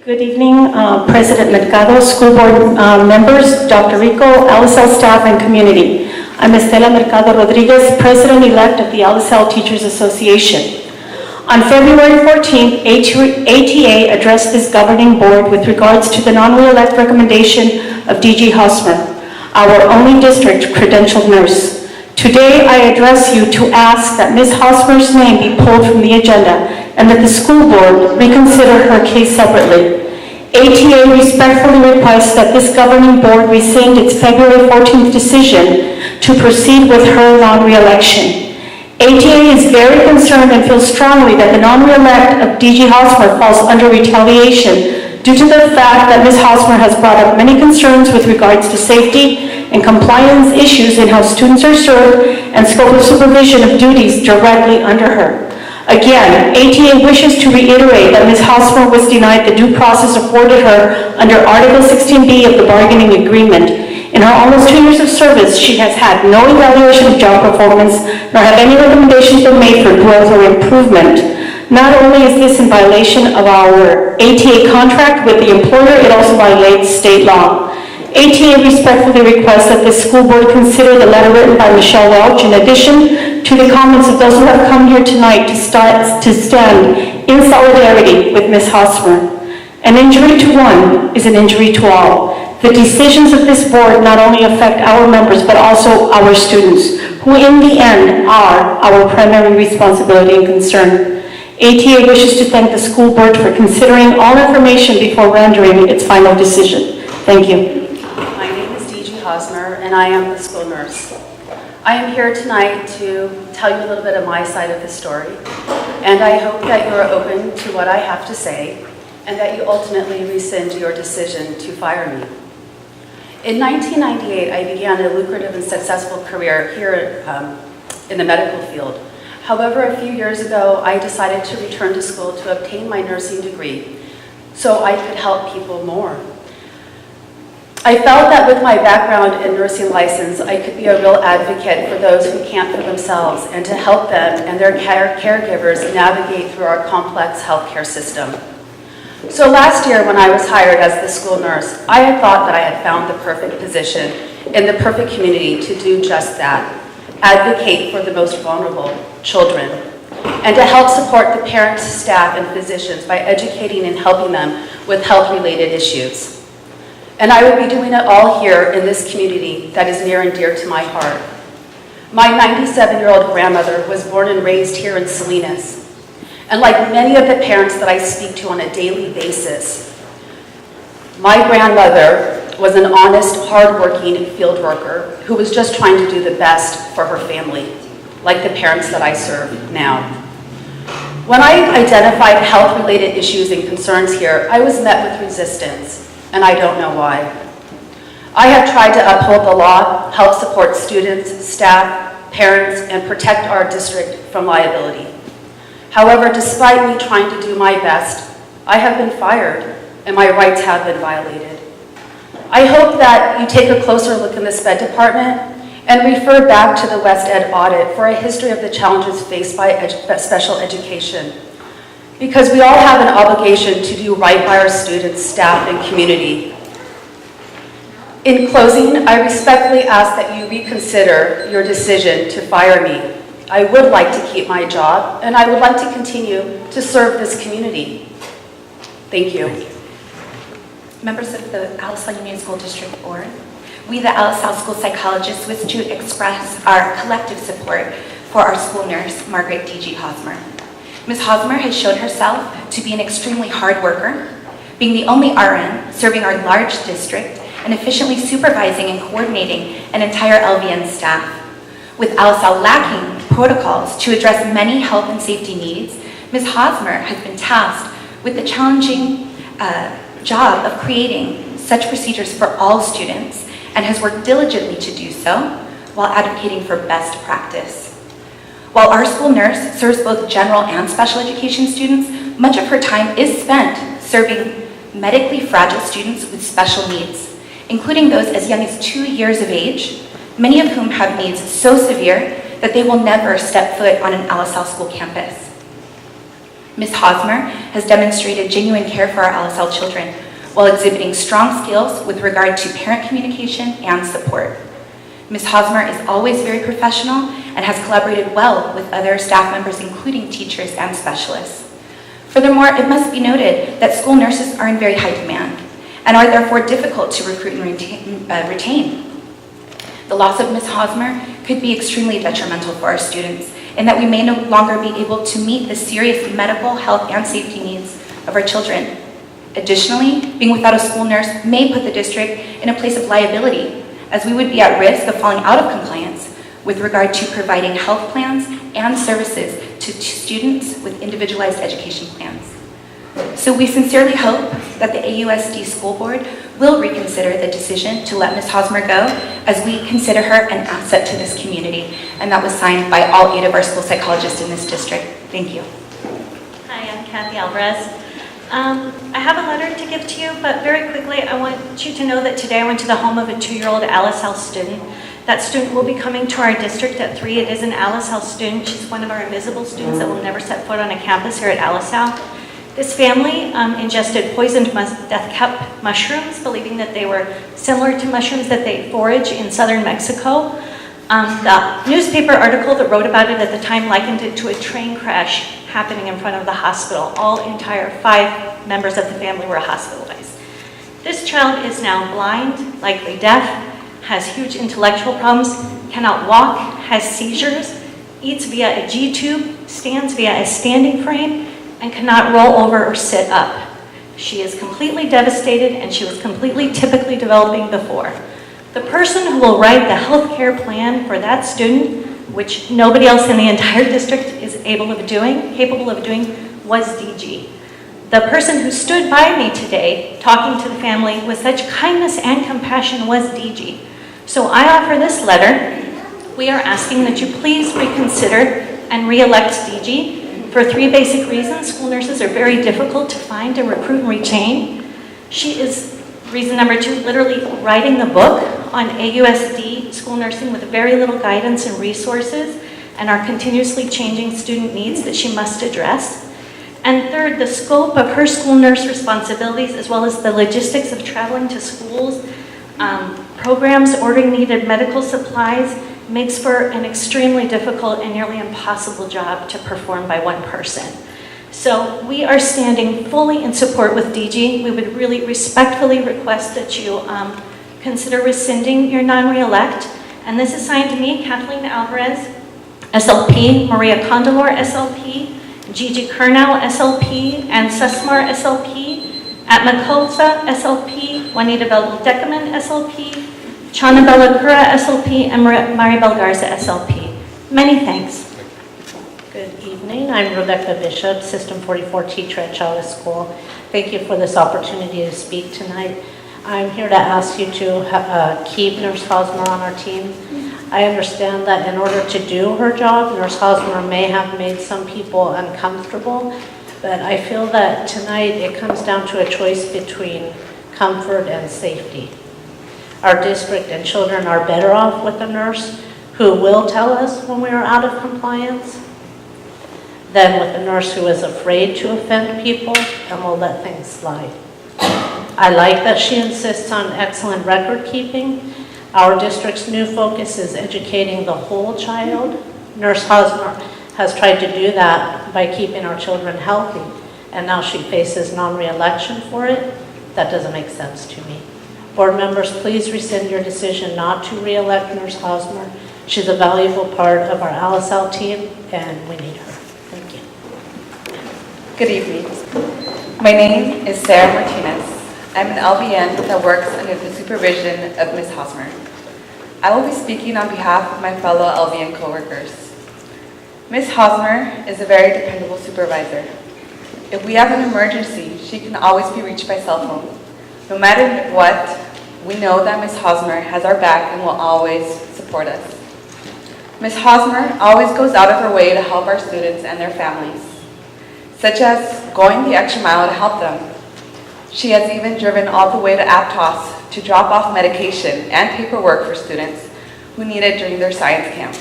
Good evening, President Mercado, school board members, Dr. Rico, Alisal staff, and community. I'm Estella Ricardo Rodriguez, President-elect of the Alisal Teachers Association. On February 14th, ATA addressed this governing board with regards to the non-reelect recommendation of DG Halsmer, our only district credentialed nurse. Today, I address you to ask that Ms. Halsmer's name be pulled from the agenda and that the school board reconsider her case separately. ATA respectfully requests that this governing board rescind its February 14th decision to proceed with her non-reelection. ATA is very concerned and feels strongly that the non-reelect of DG Halsmer falls under retaliation due to the fact that Ms. Halsmer has brought up many concerns with regards to safety and compliance issues in how students are served and scope of supervision of duties directly under her. Again, ATA wishes to reiterate that Ms. Halsmer was denied the due process afforded her under Article 16B of the bargaining agreement. In her almost 2 years of service, she has had no evaluation of job performance, nor have any recommendations been made for growth or improvement. Not only is this in violation of our ATA contract with the employer, it also violates state law. ATA respectfully requests that the school board consider the letter written by Michelle Welsh in addition to the comments of those who have come here tonight to stand in solidarity with Ms. Halsmer. An injury to one is an injury to all. The decisions of this board not only affect our members but also our students, who in the end are our primary responsibility and concern. ATA wishes to thank the school board for considering all information before rendering its final decision. Thank you. Halsmer, and I am a school nurse. I am here tonight to tell you a little bit of my side of the story, and I hope that you are open to what I have to say and that you ultimately rescind your decision to fire me. In 1998, I began a lucrative and successful career here in the medical field. However, a few years ago, I decided to return to school to obtain my nursing degree so I could help people more. I felt that with my background in nursing license, I could be a real advocate for those who can't for themselves and to help them and their caregivers navigate through our complex healthcare system. So last year when I was hired as the school nurse, I had thought that I had found the perfect position in the perfect community to do just that, advocate for the most vulnerable children, and to help support the parents, staff, and physicians by educating and helping them with health-related issues. And I would be doing it all here in this community that is near and dear to my heart. My 97-year-old grandmother was born and raised here in Salinas. And like many of the parents that I speak to on a daily basis, my grandmother was an honest, hardworking field worker who was just trying to do the best for her family, like the parents that I serve now. When I identified health-related issues and concerns here, I was met with resistance. And I don't know why. I have tried to uphold the law, help support students, staff, parents, and protect our district from liability. However, despite me trying to do my best, I have been fired and my rights have been violated. I hope that you take a closer look in the SPED department and refer back to the West Ed audit for a history of the challenges faced by special education. Because we all have an obligation to do right by our students, staff, and community. In closing, I respectfully ask that you reconsider your decision to fire me. I would like to keep my job, and I would like to continue to serve this community. Thank you. Members of the Alisal Union School District Board, we, the Alisal School Psychologists, wish to express our collective support for our school nurse, Margaret D.G. Halsmer. Ms. Halsmer has shown herself to be an extremely hard worker, being the only RN serving our large district and efficiently supervising and coordinating an entire LVN staff. With Alisal lacking protocols to address many health and safety needs, Ms. Halsmer has been tasked with the challenging job of creating such procedures for all students and has worked diligently to do so while advocating for best practice. While our school nurse serves both general and special education students, much of her time is spent serving medically fragile students with special needs, including those as young as 2 years of age, many of whom have needs so severe that they will never step foot on an Alisal school campus. Ms. Halsmer has demonstrated genuine care for our Alisal children while exhibiting strong skills with regard to parent communication and support. Ms. Halsmer is always very professional and has collaborated well with other staff members, including teachers and specialists. Furthermore, it must be noted that school nurses are in very high demand and are therefore difficult to recruit and retain. The loss of Ms. Halsmer could be extremely detrimental for our students in that we may no longer be able to meet the serious medical, health, and safety needs of our children. Additionally, being without a school nurse may put the district in a place of liability, as we would be at risk of falling out of compliance with regard to providing health plans and services to students with individualized education plans. So we sincerely hope that the AUSD School Board will reconsider the decision to let Ms. Halsmer go, as we consider her an asset to this community, and that was signed by all 8 of our school psychologists in this district. Thank you. Hi, I'm Kathy Alvarez. I have a letter to give to you, but very quickly, I want you to know that today I went to the home of a 2-year-old Alisal student. That student will be coming to our district at 3. It is an Alisal student. She's one of our invisible students that will never set foot on a campus here at Alisal. This family ingested poisoned death cap mushrooms, believing that they were similar to mushrooms that they forage in southern Mexico. The newspaper article that wrote about it at the time likened it to a train crash happening in front of the hospital. All entire 5 members of the family were hospitalized. This child is now blind, likely deaf, has huge intellectual problems, cannot walk, has seizures, eats via a G-tube, stands via a standing frame, and cannot roll over or sit up. She is completely devastated, and she was completely typically developing before. The person who will write the health care plan for that student, which nobody else in the entire district is capable of doing, was DG. The person who stood by me today, talking to the family with such kindness and compassion, was DG. So I offer this letter. We are asking that you please reconsider and re-elect DG for 3 basic reasons. School nurses are very difficult to find and recruit and retain. She is, reason number 2, literally writing the book on AUSD school nursing with very little guidance and resources, and our continuously changing student needs that she must address. And third, the scope of her school nurse responsibilities, as well as the logistics of traveling to schools, programs, ordering needed medical supplies, makes for an extremely difficult and nearly impossible job to perform by one person. So we are standing fully in support with DG. We would really respectfully request that you consider rescinding your non-reelect. And this is signed to me, Kathleen Alvarez, SLP, Maria Condolor, SLP, Gigi Kernow, SLP, and Susmar, SLP, at Makolsa, SLP, Juanita Bel-Decaman, SLP, Chana Bellacura, SLP, and Maribel Garza, SLP. Many thanks. Good evening. I'm Rebecca Bishop, System 44 teacher at Chavez School. Thank you for this opportunity to speak tonight. I'm here to ask you to keep Nurse Halsmer on our team. I understand that in order to do her job, Nurse Halsmer may have made some people uncomfortable, but I feel that tonight it comes down to a choice between comfort and safety. Our district and children are better off with a nurse who will tell us when we are out of compliance than with a nurse who is afraid to offend people and will let things slide. I like that she insists on excellent record keeping. Our district's new focus is educating the whole child. Nurse Halsmer has tried to do that by keeping our children healthy, and now she faces non-reelection for it. That doesn't make sense to me. Board members, please rescind your decision not to re-elect Nurse Halsmer. She's a valuable part of our Alisal team, and we need her. Thank you. Good evening. My name is Sarah Martinez. I'm an LVN that works under the supervision of Ms. Halsmer. I will be speaking on behalf of my fellow LVN coworkers. Ms. Halsmer is a very dependable supervisor. If we have an emergency, she can always be reached by cell phone. No matter what, we know that Ms. Halsmer has our back and will always support us. Ms. Halsmer always goes out of her way to help our students and their families, such as going the extra mile to help them. She has even driven all the way to Aptos to drop off medication and paperwork for students who need it during their science camp.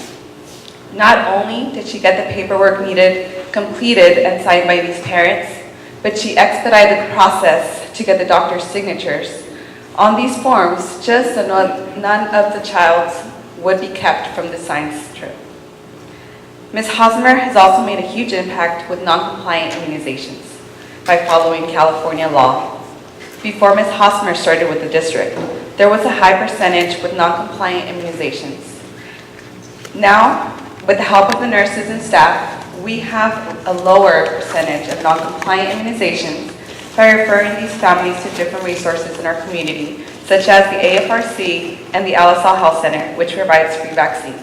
Not only did she get the paperwork needed completed and signed by these parents, but she expedited the process to get the doctor's signatures on these forms just so none of the child's would be kept from the science trip. Ms. Halsmer has also made a huge impact with non-compliant immunizations by following California law. Before Ms. Halsmer started with the district, there was a high percentage with non-compliant immunizations. Now, with the help of the nurses and staff, we have a lower percentage of non-compliant immunizations by referring these families to different resources in our community, such as the AFRC and the Alisal Health Center, which provides free vaccines.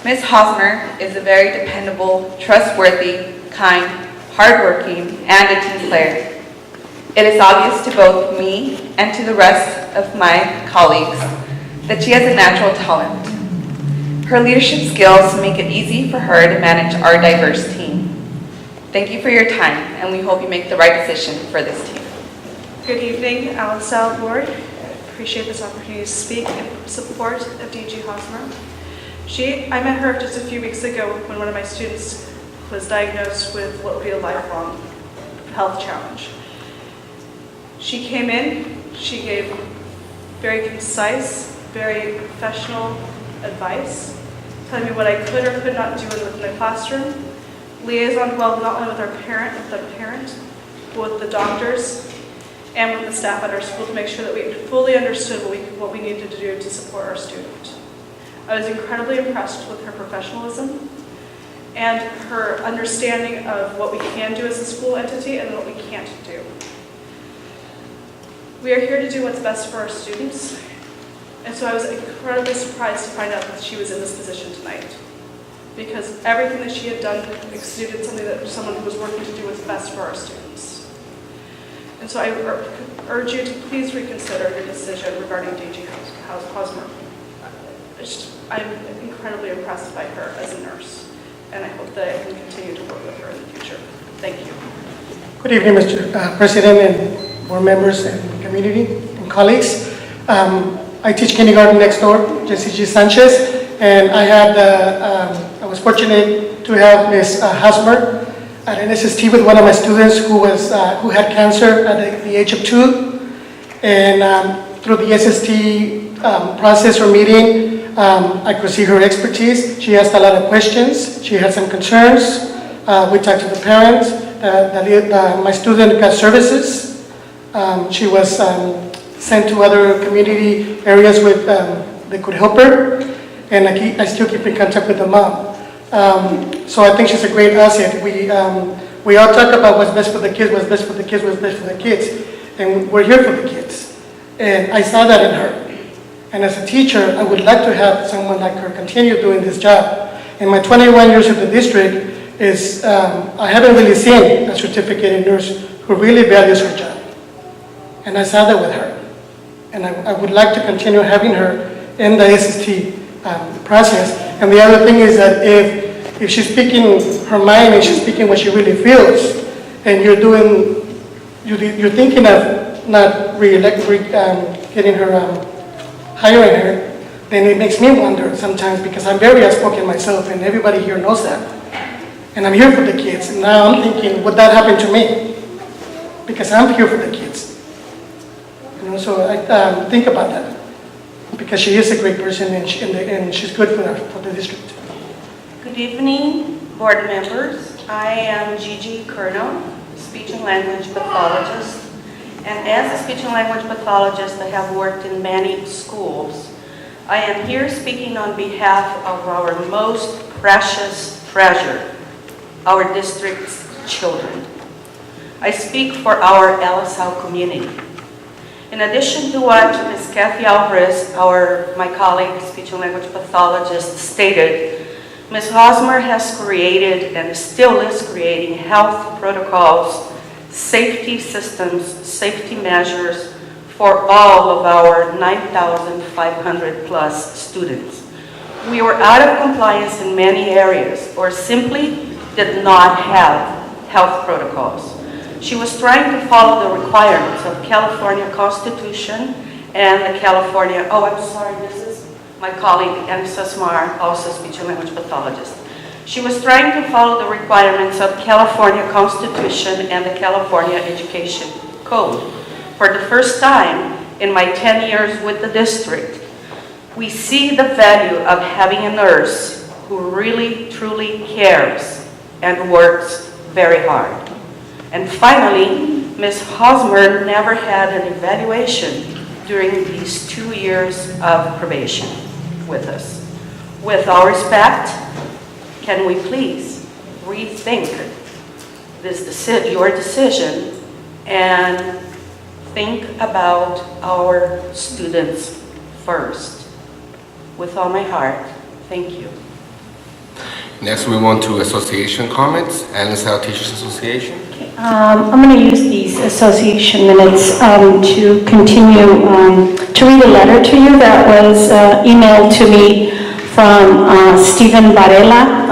Ms. Halsmer is a very dependable, trustworthy, kind, hardworking, and a team player. It is obvious to both me and to the rest of my colleagues that she has a natural talent. Her leadership skills make it easy for her to manage our diverse team. Thank you for your time, and we hope you make the right decision for this team. Good evening, Alisal Board. Appreciate this opportunity to speak in support of DG Halsmer. I met her just a few weeks ago when one of my students was diagnosed with what would be a lifelong health challenge. She came in, she gave very concise, very professional advice, telling me what I could or could not do within the classroom, liaison well not only with the parent, but with the doctors and with the staff at our school to make sure that we fully understood what we needed to do to support our student. I was incredibly impressed with her professionalism and her understanding of what we can do as a school entity and what we can't do. We are here to do what's best for our students, and so I was incredibly surprised to find out that she was in this position tonight, because everything that she had done exuded something that someone who was working to do what's best for our students. And so I urge you to please reconsider your decision regarding DG Halsmer. I'm incredibly impressed by her as a nurse, and I hope that I can continue to work with her in the future. Thank you. Good evening, Mr. President and board members and community and colleagues. I teach kindergarten next door, Jesse G. Sanchez, and I was fortunate to have Ms. Halsmer at an SST with one of my students who had cancer at the age of 2, and through the SST process or meeting, I could see her expertise. She asked a lot of questions. She had some concerns. We talked to the parents. My student got services. She was sent to other community areas that could help her, and I still keep in contact with the mom. So I think she's a great asset. We all talk about what's best for the kids, what's best for the kids, what's best for the kids, and we're here for the kids. And I saw that in her. And as a teacher, I would like to have someone like her continue doing this job. In my 21 years at the district, I haven't really seen a certificated nurse who really values her job. And I saw that with her. And I would like to continue having her in the SST process. And the other thing is that if she's speaking her mind and she's speaking what she really feels, and you're thinking of not getting her, hiring her, then it makes me wonder sometimes, because I'm very outspoken myself, and everybody here knows that. And I'm here for the kids. And now I'm thinking, would that happen to me? Because I'm here for the kids. So I think about that, because she is a great person, and she's good for the district. Good evening, board members. I am Gigi Curno, speech and language pathologist. And as a speech and language pathologist, I have worked in many schools. I am here speaking on behalf of our most precious treasure, our district's children. I speak for our Alisal community. In addition to what Ms. Kathy Alvarez, my colleague, speech and language pathologist, stated, Ms. Halsmer has created and still is creating health protocols, safety systems, safety measures for all of our 9,500 plus students. We were out of compliance in many areas, or simply did not have health protocols. She was trying to follow the requirements of California Constitution and the this is my colleague, Anne Sasmar, also speech and language pathologist. She was trying to follow the requirements of California Constitution and the California Education Code. For the first time in my 10 years with the district, we see the value of having a nurse who really, truly cares and works very hard. And finally, Ms. Halsmer never had an evaluation during these 2 years of probation with us. With all respect, can we please rethink your decision and think about our students first? With all my heart, thank you. Next, we move on to association comments. Alisal Teachers Association. I'm going to use these association minutes to continue to read a letter to you that was emailed to me from Stephen Varela,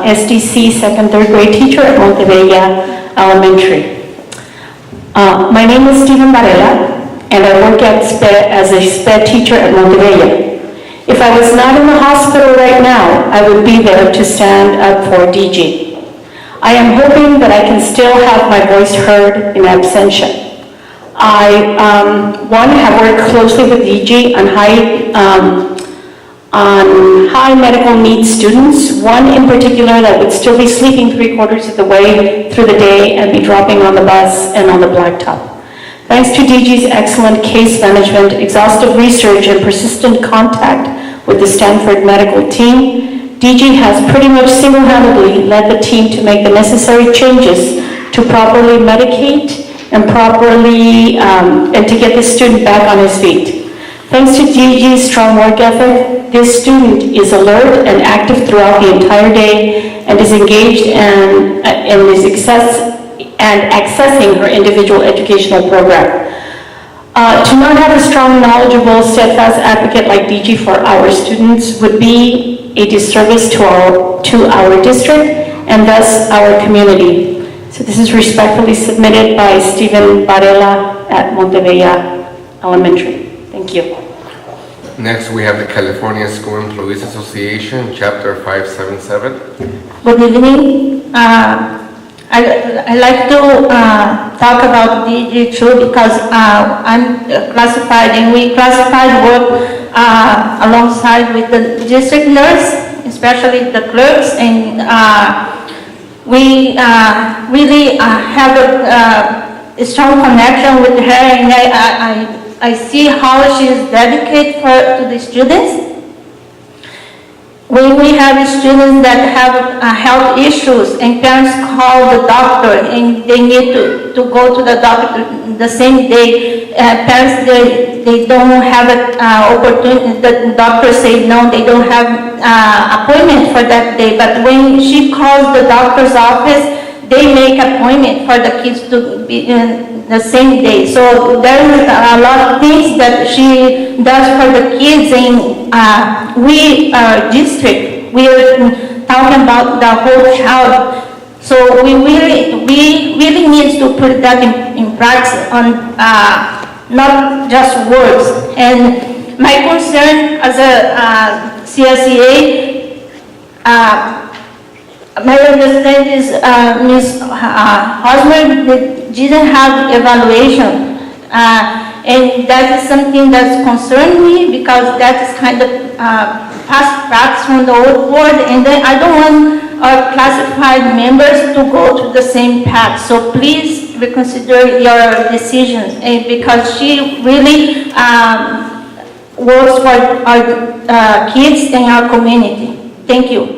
SDC second, third grade teacher at Montebella Elementary. My name is Stephen Varela, and I work as a SPED teacher at Montebella. If I was not in the hospital right now, I would be there to stand up for DG. I am hoping that I can still have my voice heard in absentia. I, have worked closely with DG on high medical needs students, one in particular that would still be sleeping 3/4 of the way through the day and be dropping on the bus and on the blacktop. Thanks to DG's excellent case management, exhaustive research, and persistent contact with the Stanford medical team, DG has pretty much single-handedly led the team to make the necessary changes to properly medicate and and to get the student back on his feet. Thanks to DG's strong work ethic, this student is alert and active throughout the entire day and is engaged and accessing her individual educational program. To not have a strong, knowledgeable, steadfast advocate like DG for our students would be a disservice to our district and thus our community. So this is respectfully submitted by Stephen Varela at Montebella Elementary. Thank you. Next, we have the California School Employees Association, Chapter 577. Good evening. I'd like to talk about DG too because I'm classified and we classified work alongside with the district nurse, especially the clerks, and we really have a strong connection with her, and I see how she is dedicated to the students. When we have students that have health issues and parents call the doctor and they need to go to the doctor the same day, parents, they don't have an opportunity, the doctor say no, they don't have appointment for that day. But when she calls the doctor's office, they make appointment for the kids to be in the same day. So there is a lot of things that she does for the kids, and we, our district, we are talking about the whole child. So we really need to put that in practice on not just words. And my concern as a CSEA, my understanding is Ms. Halsmer didn't have evaluation, and that is something that's concerned me because that is kind of past practice from the old board, and then I don't want our classified members to go to the same path. So please reconsider your decisions, and because she really works for our kids and our community. Thank you.